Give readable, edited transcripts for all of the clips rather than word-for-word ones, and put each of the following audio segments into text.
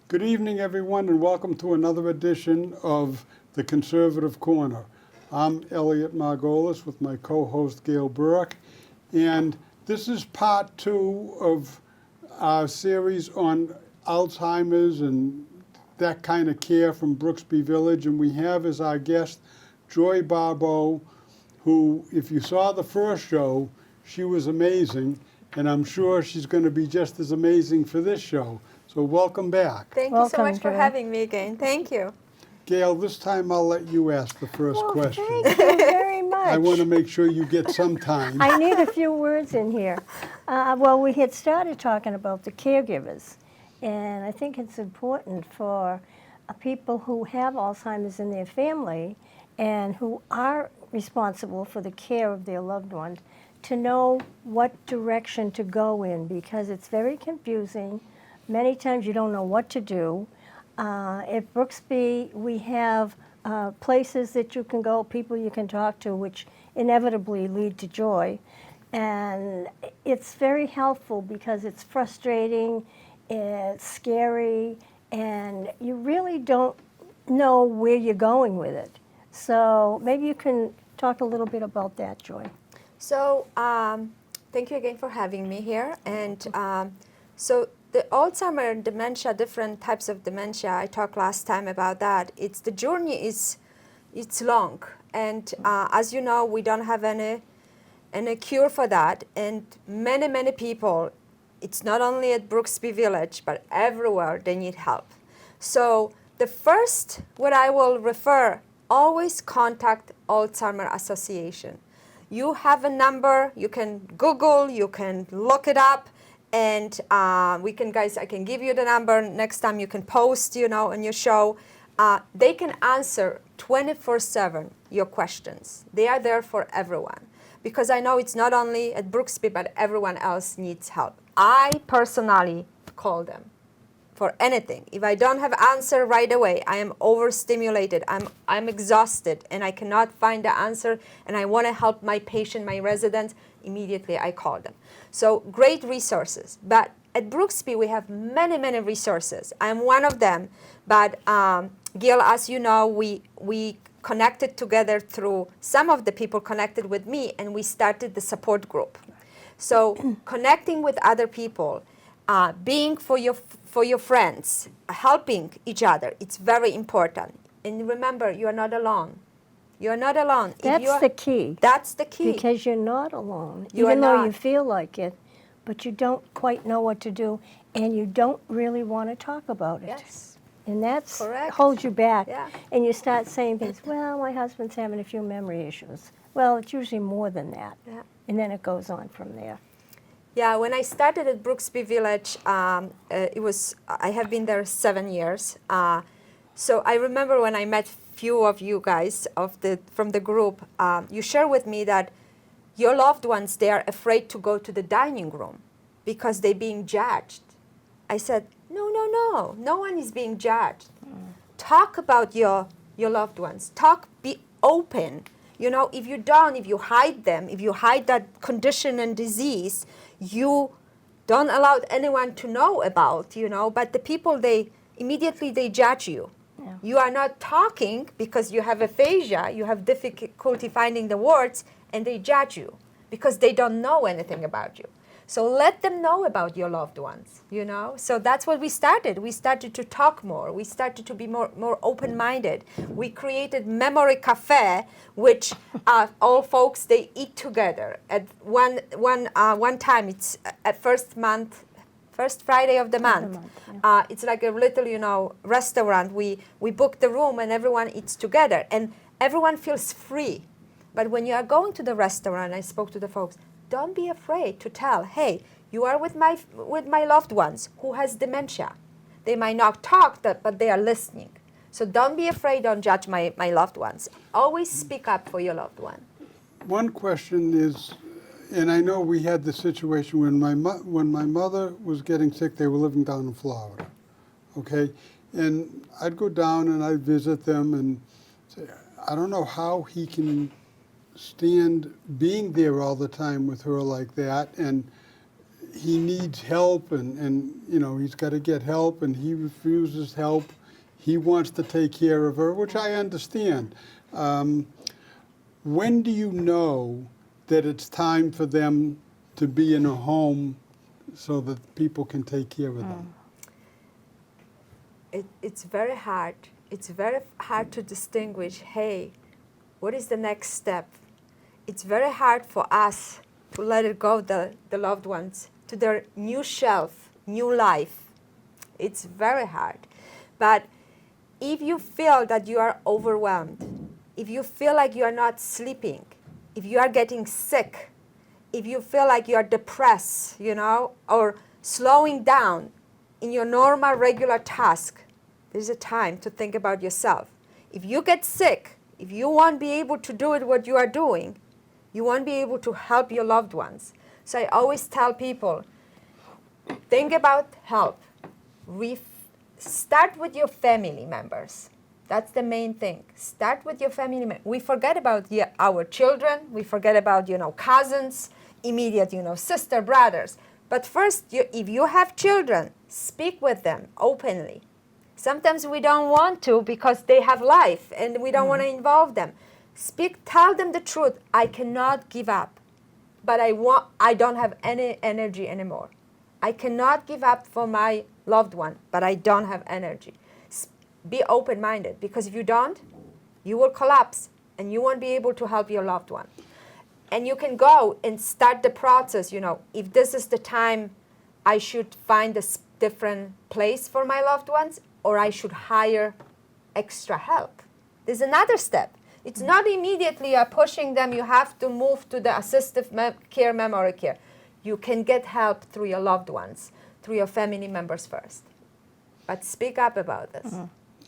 Good evening, everyone, and welcome to another edition of the Conservative Corner. I'm Elliott Margolis with my co-host Gale Burke, and this is part 2 of our series on Alzheimer's and that kind of care from Brooksby Village, and we have as our guest Joy Barbeau, who, if you saw the first show, she was amazing, and I'm sure she's going to be just as amazing for this show. So welcome back. Thank you so much for having me again. Thank you. Gail, this time I'll let you ask the first question. Thank you very much. I want to make sure you get some time. I need a few words in here. Well, we had started talking about the caregivers, and I think it's important for people who have Alzheimer's in their family and who are responsible for the care of their loved ones to know what direction to go in, because it's very confusing. Many times you don't know what to do. At Brooksby, we have places that you can go, people you can talk to, which inevitably lead to joy. And it's very helpful because it's frustrating, it's scary, and you really don't know where you're going with it. So maybe you can talk a little bit about that, Joy. So thank you again for having me here. And so the Alzheimer and dementia, different types of dementia, I talked last time about that. The journey it's long. And as you know, we don't have any cure for that. And many people, it's not only at Brooksby Village, but everywhere they need help. So the first, what I will refer, always contact Alzheimer Association. You have a number, you can Google, you can look it up, and I can give you the number. Next time you can post, on your show. They can answer 24/7 your questions. They are there for everyone. Because I know it's not only at Brooksby, but everyone else needs help. I personally call them for anything. If I don't have answer right away, I am overstimulated, I'm exhausted, and I cannot find the answer, and I want to help my patient, my resident, immediately I call them. So great resources. But at Brooksby, we have many resources. I'm one of them. But Gil, as you know, we connected together through some of the people connected with me, and we started the support group. So connecting with other people, being for your friends, helping each other, it's very important. And remember, you are not alone. You are not alone. That's the key. That's the key. Because you're not alone, You even are though not. you feel like it, but you don't quite know what to do, and you don't really want to talk about it. Yes. And that's Correct. holds you back. Yeah. And you start saying things, well, my husband's having a few memory issues. Well, it's usually more than that. Yeah. And then it goes on from there. Yeah, when I started at Brooksby Village, I have been there 7 years. So I remember when I met few of you guys from the group, you share with me that your loved ones, they are afraid to go to the dining room because they're being judged. I said, no one is being judged. Talk about your loved ones. Be open. If you hide them, if you hide that condition and disease, you don't allow anyone to know about, but the people, they immediately judge you. Yeah. You are not talking because you have aphasia, you have difficulty finding the words, and they judge you because they don't know anything about you. So let them know about your loved ones, So that's what we started. We started to talk more. We started to be more open-minded. We created Memory Cafe, which all folks, they eat together. At one time, it's at first Friday of the month. Yeah. It's like a little, restaurant. We book the room and everyone eats together. And everyone feels free. But when you are going to the restaurant, I spoke to the folks, don't be afraid to tell, hey, you are with my loved ones who has dementia. They might not talk, but they are listening. So don't be afraid, don't judge my loved ones. Always speak up for your loved one. One question is, and I know we had the situation when my mother was getting sick, they were living down in Florida, okay? And I'd go down and I'd visit them and say, I don't know how he can stand being there all the time with her like that. And he needs help, and you know, he's got to get help, and he refuses help. He wants to take care of her, which I understand. When do you know that it's time for them to be in a home so that people can take care of them? It's very hard. It's very hard to distinguish, hey, what is the next step? It's very hard for us to let it go, the loved ones, to their new shelf, new life. It's very hard. But if you feel that you are overwhelmed, if you feel like you are not sleeping, if you are getting sick, if you feel like you are depressed, you know, or slowing down in your normal, regular task, there's a time to think about yourself. If you get sick, if you won't be able to do it what you are doing, you won't be able to help your loved ones. So I always tell people, think about help. Start with your family members. That's the main thing. Start with your family members. We forget about our children. We forget about, you know, cousins, immediate, you know, sister, brothers. But first, if you have children, speak with them openly. Sometimes we don't want to because they have life and we don't want to involve them. Tell them the truth. I cannot give up, but I don't have any energy anymore. I cannot give up for my loved one, but I don't have energy. Be open-minded, because if you don't, you will collapse and you won't be able to help your loved one. And you can go and start the process, you know, if this is the time I should find a different place for my loved ones, or I should hire extra help. There's another step. It's not immediately pushing them, you have to move to the assistive care, memory care. You can get help through your loved ones, through your family members first. But speak up about this.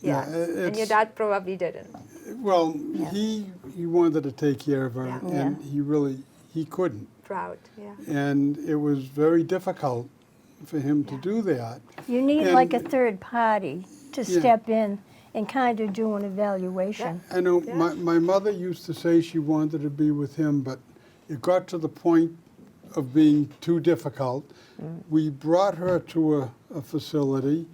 Yeah, and your dad probably didn't. Well, he wanted to take care of her, and he couldn't. Proud, yeah. And it was very difficult for him to do that. You need like a third party to step in and kind of do an evaluation. I know my mother used to say she wanted to be with him, but it got to the point of being too difficult. We brought her to a facility,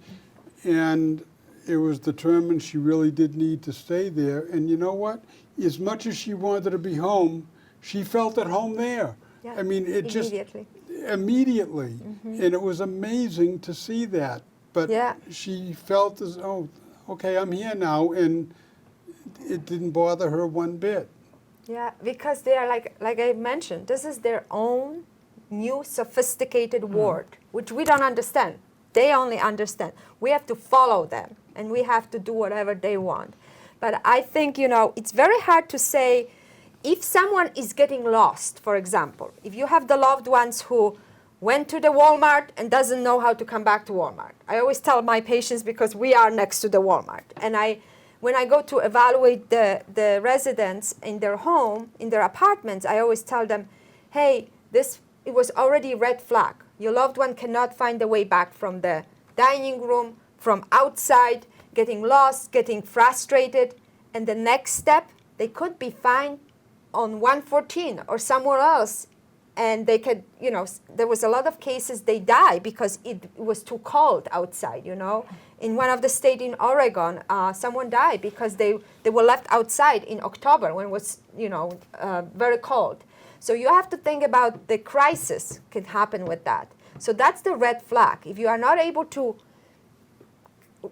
and it was determined she really did need to stay there. And you know what? As much as she wanted to be home, she felt at home there. Yeah. I mean, it immediately. And it was amazing to see that. But she felt as, oh, okay, I'm here now, and it didn't bother her one bit. Yeah, because they are like I mentioned, this is their own new sophisticated world, which we don't understand. They only understand. We have to follow them, and we have to do whatever they want. But I think, you know, it's very hard to say, if someone is getting lost, for example, if you have the loved ones who went to the Walmart and doesn't know how to come back to Walmart. I always tell my patients, because we are next to the Walmart, and when I go to evaluate the residents in their home, in their apartments, I always tell them, hey, it was already red flag. Your loved one cannot find the way back from the dining room, from outside, getting lost, getting frustrated. And the next step, they could be fine on 114 or somewhere else. And they could, you know, there was a lot of cases they die because it was too cold outside, you know. In one of the states in Oregon, someone died because they were left outside in October when it was, you know, very cold. So you have to think about the crisis can happen with that. So that's the red flag. If you are not able to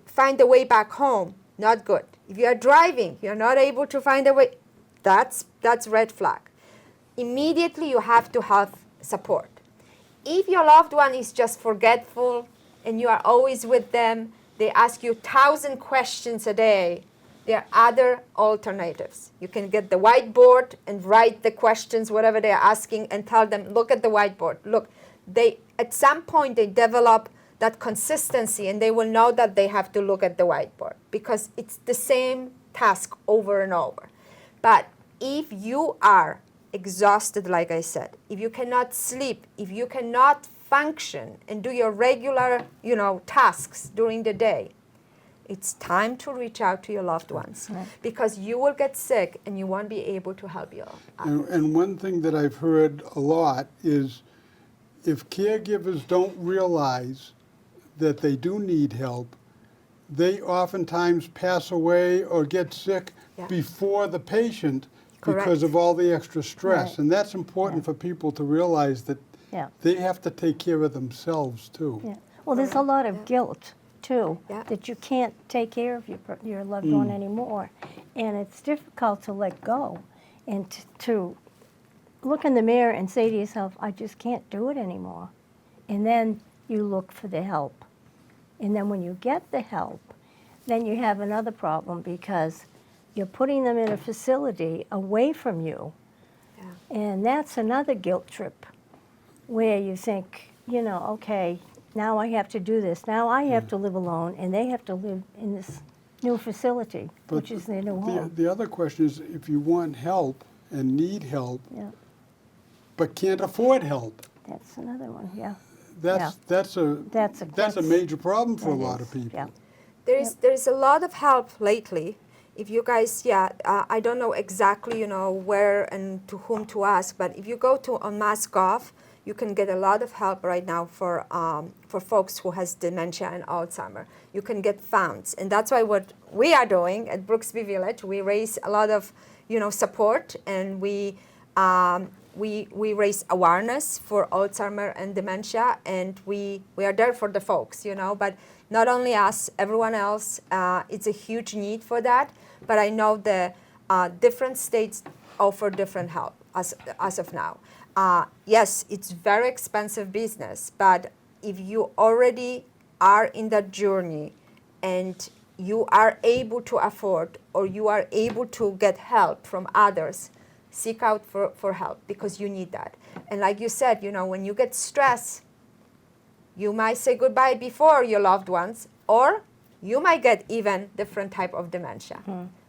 find the way back home, not good. If you are driving, you're not able to find the way, that's red flag. Immediately you have to have support. If your loved one is just forgetful and you are always with them, they ask you 1,000 questions a day, there are other alternatives. You can get the whiteboard and write the questions, whatever they're asking, and tell them, look at the whiteboard. Look, at some point they develop that consistency and they will know that they have to look at the whiteboard because it's the same task over and over. But if you are exhausted, like I said, if you cannot sleep, if you cannot function and do your regular, you know, tasks during the day, it's time to reach out to your loved ones because you will get sick and you won't be able to help your others. And one thing that I've heard a lot is if caregivers don't realize that they do need help, they oftentimes pass away or get sick Yeah. before the patient because Correct. of all the extra stress. Right. And that's important Yeah. for people to realize that Yeah. they have to take care of themselves too. Yeah. Well, there's a lot of guilt too, Yeah. that you can't take care of your loved one anymore, and it's difficult to let go, and to look in the mirror and say to yourself, "I just can't do it anymore," and then you look for the help, and then when you get the help, then you have another problem because you're putting them in a facility away from you, Yeah. and that's another guilt trip, where you think, okay, now I have to do this. Now I have to live alone, and they have to live in this new facility, But which is their new home. The other question is, if you want help and need help, Yeah, but can't afford help, that's another one. Yeah, that's a That's- major problem for a that lot is, of people. Yeah, There's a lot of help lately. If you guys, I don't know exactly, where and to whom to ask, but if you go to on Mass.gov, you can get a lot of help right now for folks who has dementia and Alzheimer. You can get funds, and that's why what we are doing at Brooksby Village, we raise a lot of, support, and we raise awareness for Alzheimer and dementia, and we are there for the folks, but not only us, everyone else. It's a huge need for that, but I know the different states offer different help as of now. Yes, it's very expensive business, but if you already are in that journey and you are able to afford or you are able to get help from others, seek out for help because you need that. And like you said, when you get stressed, you might say goodbye before your loved ones, or you might get even different type of dementia.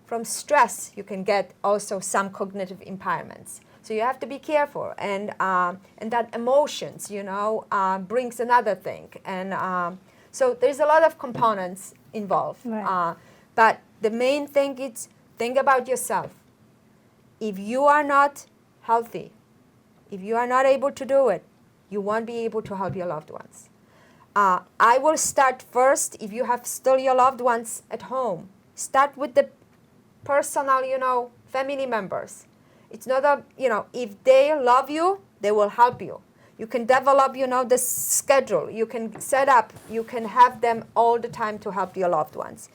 From stress, you can get also some cognitive impairments. So you have to be careful, and that emotions, brings another thing, and so there's a lot of components involved. Right. But the main thing is think about yourself. If you are not healthy, if you are not able to do it, you won't be able to help your loved ones. I will start first, if you have still your loved ones at home, start with the personal, family members. It's not if they love you, they will help you. You can develop, the schedule. You can set up, you can have them all the time to help your loved ones.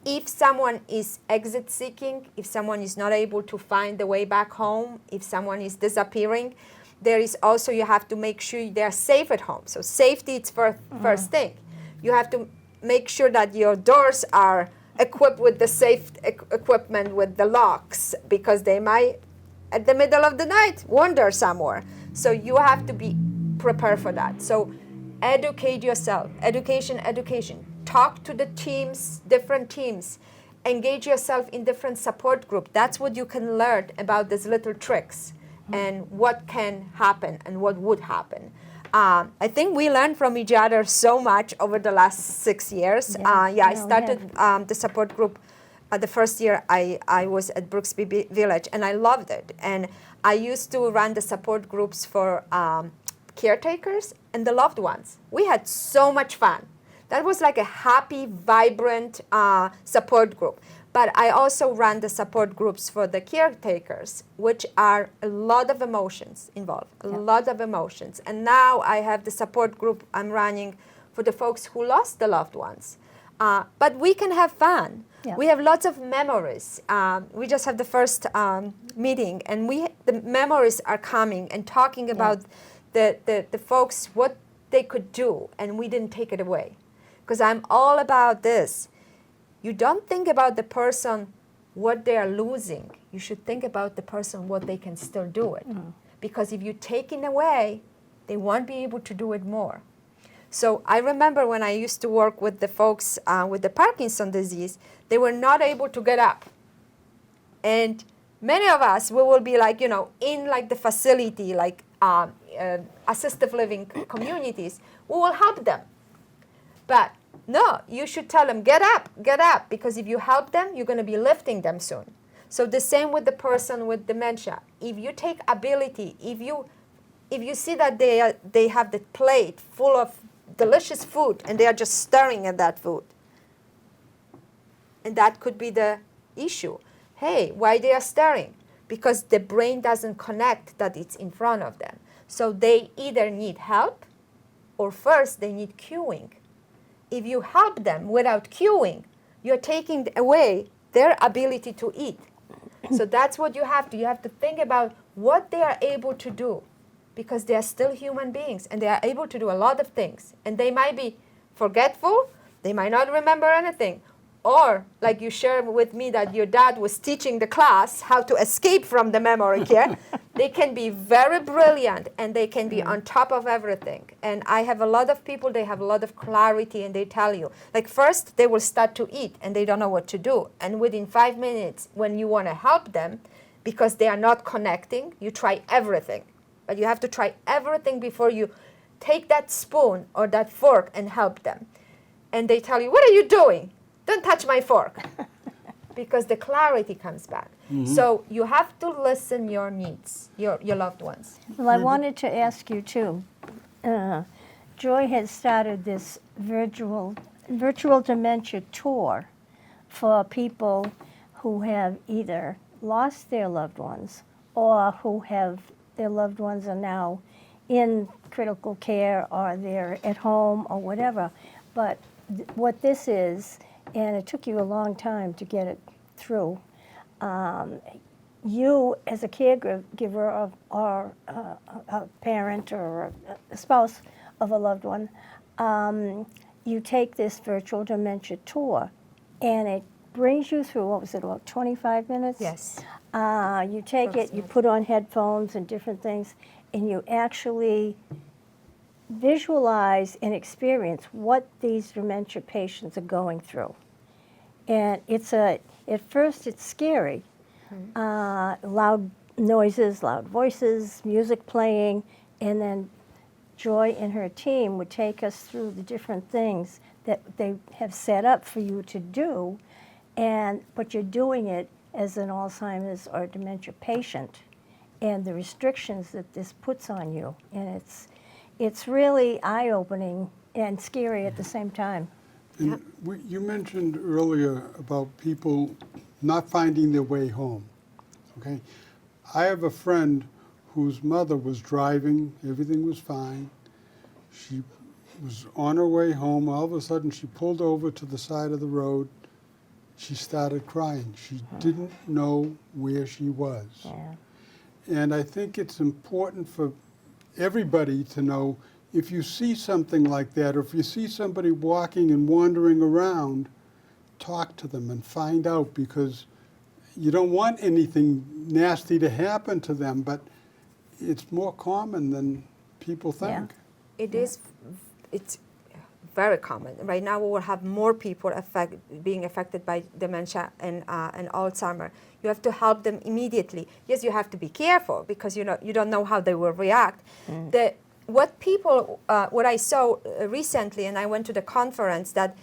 If someone is exit seeking, if someone is not able to find the way back home, if someone is disappearing, there is also, you have to make sure they're safe at home. So safety is first thing. You have to make sure that your doors are equipped with the safe equipment with the locks, because they might, at the middle of the night, wander somewhere. So you have to be prepared for that. So educate yourself. Education. Talk to the teams, different teams. Engage yourself in different support groups. That's what you can learn about these little tricks and what can happen and what would happen. I think we learned from each other so much over the last 6 years. I started the support group the first year I was at Brooksby Village, and I loved it. And I used to run the support groups for caretakers and the loved ones. We had so much fun. That was like a happy, vibrant support group. But I also ran the support groups for the caretakers, which are a lot of emotions involved, a lot of emotions. And now I have the support group I'm running for the folks who lost the loved ones. But we can have fun. Yeah. We have lots of memories. We just had the first meeting, and the memories are coming and talking about the folks, what they could do, and we didn't take it away. Because I'm all about this. You don't think about the person, what they are losing. You should think about the person, what they can still do it. Because if you take it away, they won't be able to do it more. So I remember when I used to work with the folks with the Parkinson's disease, they were not able to get up. And many of us, we will be like, in like the facility, like assistive living communities, we will help them. But no, you should tell them, get up, because if you help them, you're going to be lifting them soon. So the same with the person with dementia. If you take ability, if you if you see that they have the plate full of delicious food and they are just staring at that food, and that could be the issue. Hey, why they are staring? Because the brain doesn't connect that it's in front of them. So they either need help or first they need cueing. If you help them without cueing, you're taking away their ability to eat. So that's what you have to. You have to think about what they are able to do, because they are still human beings and they are able to do a lot of things. And they might be forgetful, they might not remember anything. Or, like you shared with me that your dad was teaching the class how to escape from the memory care, they can be very brilliant and they can be on top of everything. And I have a lot of people, they have a lot of clarity and they tell you. Like first, they will start to eat and they don't know what to do. And within 5 minutes, when you want to help them, because they are not connecting, you try everything. But you have to try everything before you take that spoon or that fork and help them. And they tell you, what are you doing? Don't touch my fork. Because the clarity comes back. Mm-hmm. So you have to listen your needs, your loved ones. Well, I wanted to ask you too. Joy has started this virtual dementia tour for people who have either lost their loved ones or who have their loved ones are now in critical care or they're at home or whatever. But what this is, and it took you a long time to get it through, you as a caregiver or a parent or a spouse of a loved one, you take this virtual dementia tour and it brings you through, what was it, about 25 minutes? Yes. You take it, you put on headphones and different things, and you actually visualize and experience what these dementia patients are going through. And at first it's scary. Loud noises, loud voices, music playing, and then Joy and her team would take us through the different things that they have set up for you to do, but you're doing it as an Alzheimer's or dementia patient, and the restrictions that this puts on you. And it's really eye-opening and scary at the same time. And you mentioned earlier about people not finding their way home, okay? I have a friend whose mother was driving, everything was fine. She was on her way home, all of a sudden she pulled over to the side of the road. She started crying. She didn't know where she was. Yeah. And I think it's important for everybody to know, if you see something like that, or if you see somebody walking and wandering around, talk to them and find out, because you don't want anything nasty to happen to them, but it's more common than people think. Yeah. It's very common. Right now we will have more people being affected by dementia and Alzheimer. You have to help them immediately. Yes, you have to be careful because you don't know how they will react. What I saw recently, and I went to the conference, that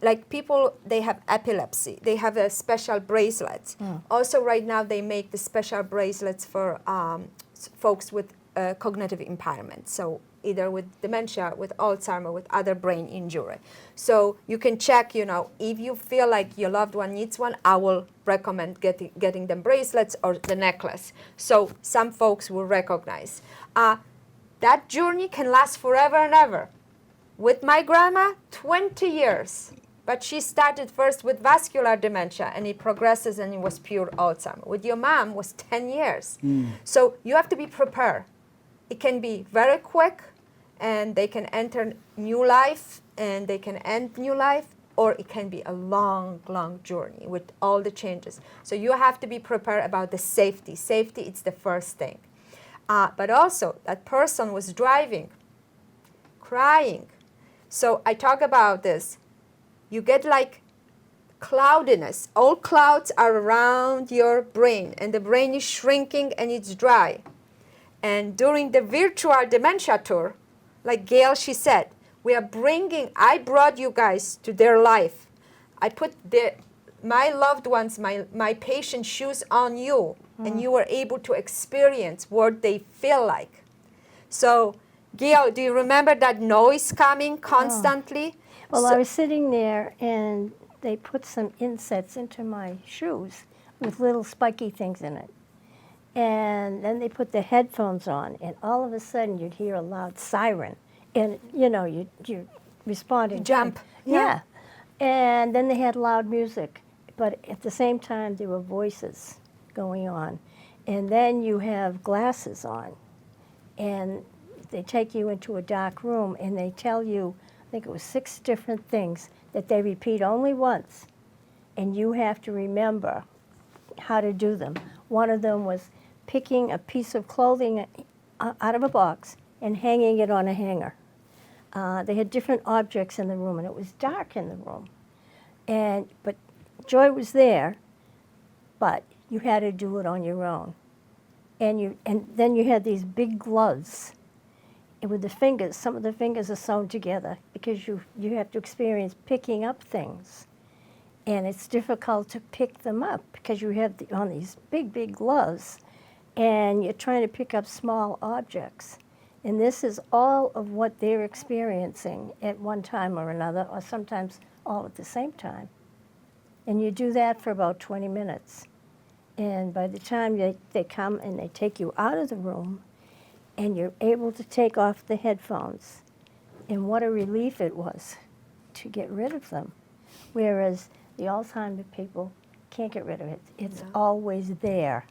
like people, they have epilepsy. They have a special bracelets. Also right now they make the special bracelets for folks with cognitive impairment. So either with dementia, with Alzheimer, with other brain injury. So you can check, if you feel like your loved one needs one, I will recommend getting them bracelets or the necklace. So some folks will recognize. That journey can last forever and ever. With my grandma, 20 years. But she started first with vascular dementia, and it progresses, and it was pure Alzheimer. With your mom, was 10 years. So you have to be prepared. It can be very quick, and they can enter new life, and they can end new life, or it can be a long, long journey with all the changes. So you have to be prepared about the safety. Safety, it's the first thing. But also, that person was driving, crying. So I talk about this. You get like cloudiness. All clouds are around your brain, and the brain is shrinking and it's dry. And during the virtual dementia tour, like Gail, she said, I brought you guys to their life. I put my loved ones, my patient shoes on you, and you were able to experience what they feel like. So, Gail, do you remember that noise coming constantly? Well, So- I was sitting there, and they put some insets into my shoes with little spiky things in it. And then they put the headphones on, and all of a sudden you'd hear a loud siren. And, you know, you're responding. You jump. Yeah. And then they had loud music. But at the same time, there were voices going on. And then you have glasses on. And they take you into a dark room, and they tell you, I think it was 6 different things that they repeat only once. And you have to remember how to do them. One of them was picking a piece of clothing out of a box and hanging it on a hanger. They had different objects in the room, and it was dark in the room. But Joy was there, but you had to do it on your own. And then you had these big gloves, and with the fingers, some of the fingers are sewn together because you have to experience picking up things. And it's difficult to pick them up because you have on these big gloves, and you're trying to pick up small objects. And this is all of what they're experiencing at one time or another, or sometimes all at the same time. And you do that for about 20 minutes. And by the time they come and they take you out of the room, and you're able to take off the headphones, and what a relief it was to get rid of them. Whereas the Alzheimer's people can't get rid of it. It's always there.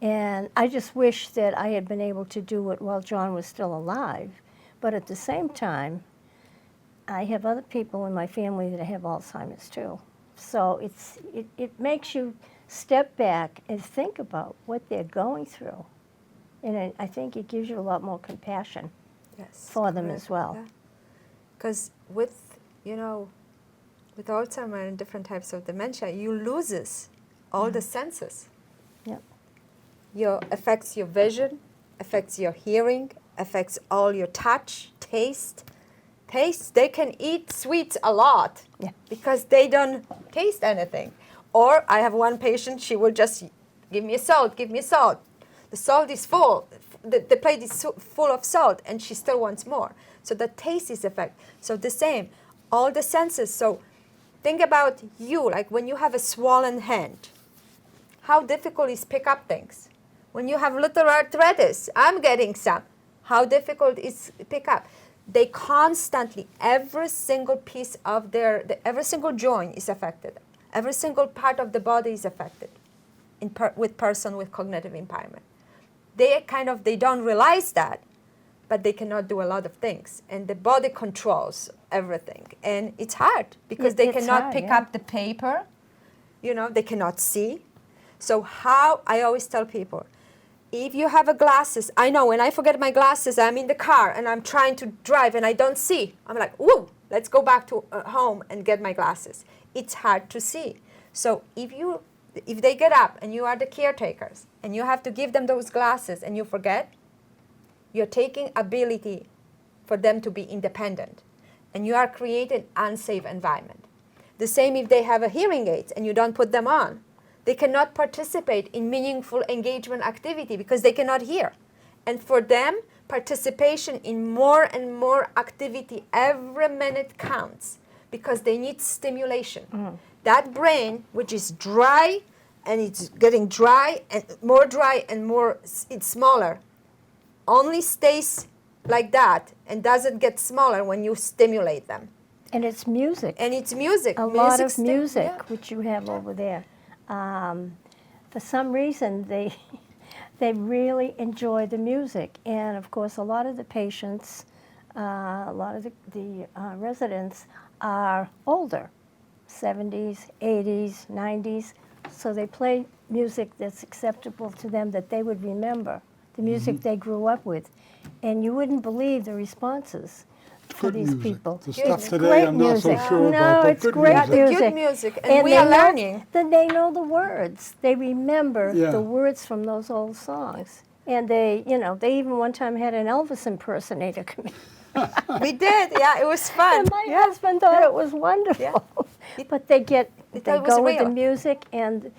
And I just wish that I had been able to do it while John was still alive. But at the same time, I have other people in my family that have Alzheimer's too. So it makes you step back and think about what they're going through. And I think it gives you a lot more compassion for them as well. Because with Alzheimer and different types of dementia, you loses all the senses. Yep. Affects your vision, affects your hearing, affects all your touch, taste. They can eat sweets a lot because they don't taste anything. Or I have one patient, she will just give me salt. The salt is full. The plate is full of salt, and she still wants more. So the taste is affected. So the same, all the senses. So think about you, like when you have a swollen hand, how difficult is pick up things? When you have little arthritis, I'm getting some. How difficult is pick up? They constantly, every single piece of every single joint is affected. Every single part of the body is affected with person with cognitive impairment. They don't realize that, but they cannot do a lot of things. And the body controls everything. And it's hard because they cannot pick up the paper. They cannot see. So I always tell people, if you have glasses, I know when I forget my glasses, I'm in the car and I'm trying to drive and I don't see. I'm like, whoa, let's go back to home and get my glasses. It's hard to see. So if they get up and you are the caretakers and you have to give them those glasses and you forget, you're taking ability for them to be independent, and you are creating unsafe environment. The same if they have hearing aids and you don't put them on. They cannot participate in meaningful engagement activity because they cannot hear. And for them, participation in more and more activity every minute counts because they need stimulation. That brain, which is dry, and it's getting dry and more, it's smaller, only stays like that and doesn't get smaller when you stimulate them. And it's music. And it's music. A lot of music, which you have over there. For some reason, they really enjoy the music. And of course, a lot of the patients, a lot of the residents are older, 70s, 80s, 90s. So they play music that's acceptable to them, that they would remember, the music they grew up with. And you wouldn't believe the responses for these people. The stuff It's today great I'm not so music. sure No, about, but it's good great music. Good music, and we they are know- learning. Then they know the words. They remember Yeah. the words from those old songs. And they even one time had an Elvis impersonator come in. We did, it was fun. And my husband thought it was wonderful. But they thought it was go with the real. music, and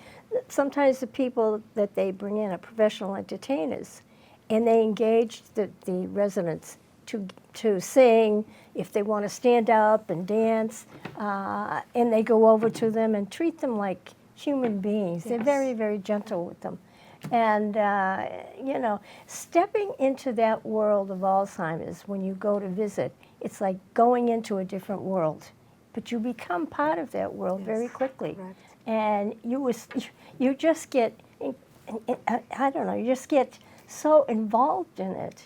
sometimes the people that they bring in are professional entertainers. and they engage the residents to sing, if they want to stand up and dance, and they go over to them and treat them like human beings. They're very, very gentle with them. And, you know, stepping into that world of Alzheimer's when you go to visit, it's like going into a different world. But you become part of that world very quickly. Correct. And you just get, I don't know, you just get so involved in it.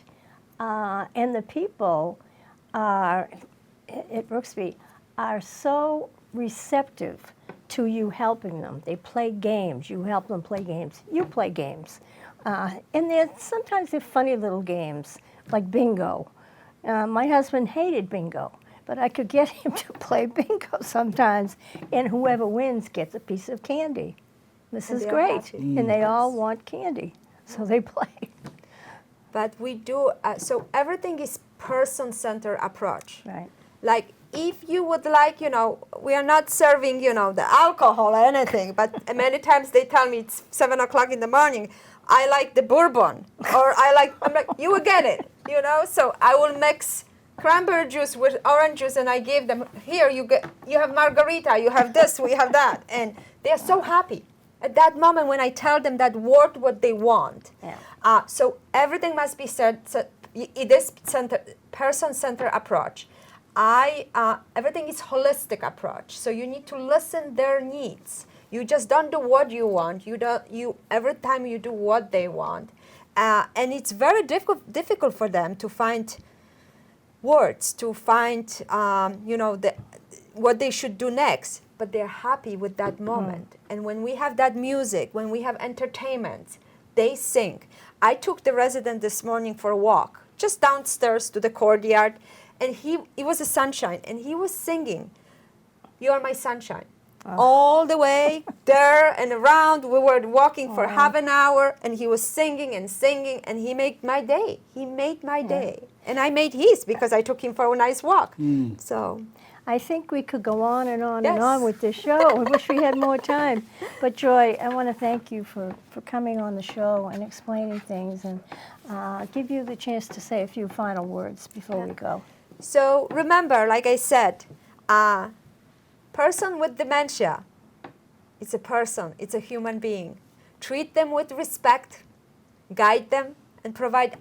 And the people are, at Brooksby, are so receptive to you helping them. They play games. You help them play games. You play games. And sometimes they're funny little games, like bingo. My husband hated bingo, but I could get him to play bingo sometimes, and whoever wins gets a piece of candy. This And is they are great. happy. And they all want candy, so they play. But we do, so everything is person-centered approach. Right. Like, if you would like, you know, we are not serving, you know, the alcohol or anything, but many times they tell me it's 7 o'clock in the morning, I like the bourbon, or I'm like, you will get it, you know? So I will mix cranberry juice with orange juice, and I give them, here, you have margarita, you have this, we have that. And they're so happy at that moment when I tell them that word what they want. Yeah. So everything must be said, so it is person-centered approach. Everything is holistic approach. So you need to listen their needs. You just don't do what you want. Every time you do what they want. And it's very difficult for them to find words, to find, you know, what they should do next. But they're happy with that moment. And when we have that music, when we have entertainment, they sing. I took the resident this morning for a walk, just downstairs to the courtyard, and it was a sunshine, and he was singing, "You Are My Sunshine," all the way there and around. We were walking for half an hour, and he was singing and singing, and he made my day. He made my day, and I made his because I took him for a nice walk. So. I think we could go on and on and Yes. on with this show. I wish we had more time. But Joy, I want to thank you for coming on the show and explaining things, and give you the chance to say a few final words before we go. So remember, like I said, person with dementia, it's a person, it's a human being. Treat them with respect, guide them, and provide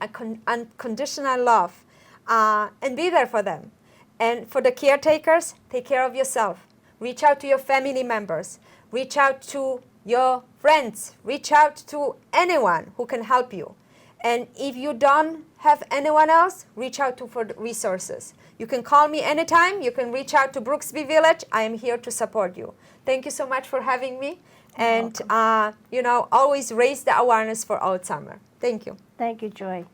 unconditional love, and be there for them. And for the caretakers, take care of yourself. Reach out to your family members. Reach out to your friends. Reach out to anyone who can help you. And if you don't have anyone else, reach out for the resources. You can call me anytime. You can reach out to Brooksby Village. I am here to support you. Thank you so much for having me. And, you know, always raise the awareness for Alzheimer's. Thank you. Thank you, Joy.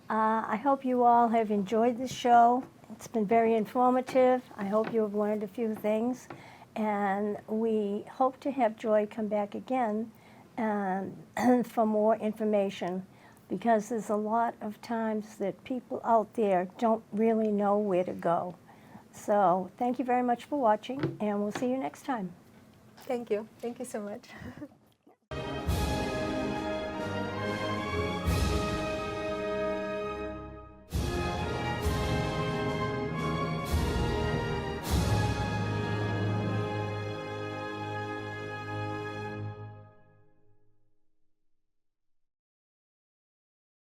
I hope you all have enjoyed this show. It's been very informative. I hope you have learned a few things. And we hope to have Joy come back again for more information, because there's a lot of times that people out there don't really know where to go. So thank you very much for watching, and we'll see you next time. Thank you. Thank you so much.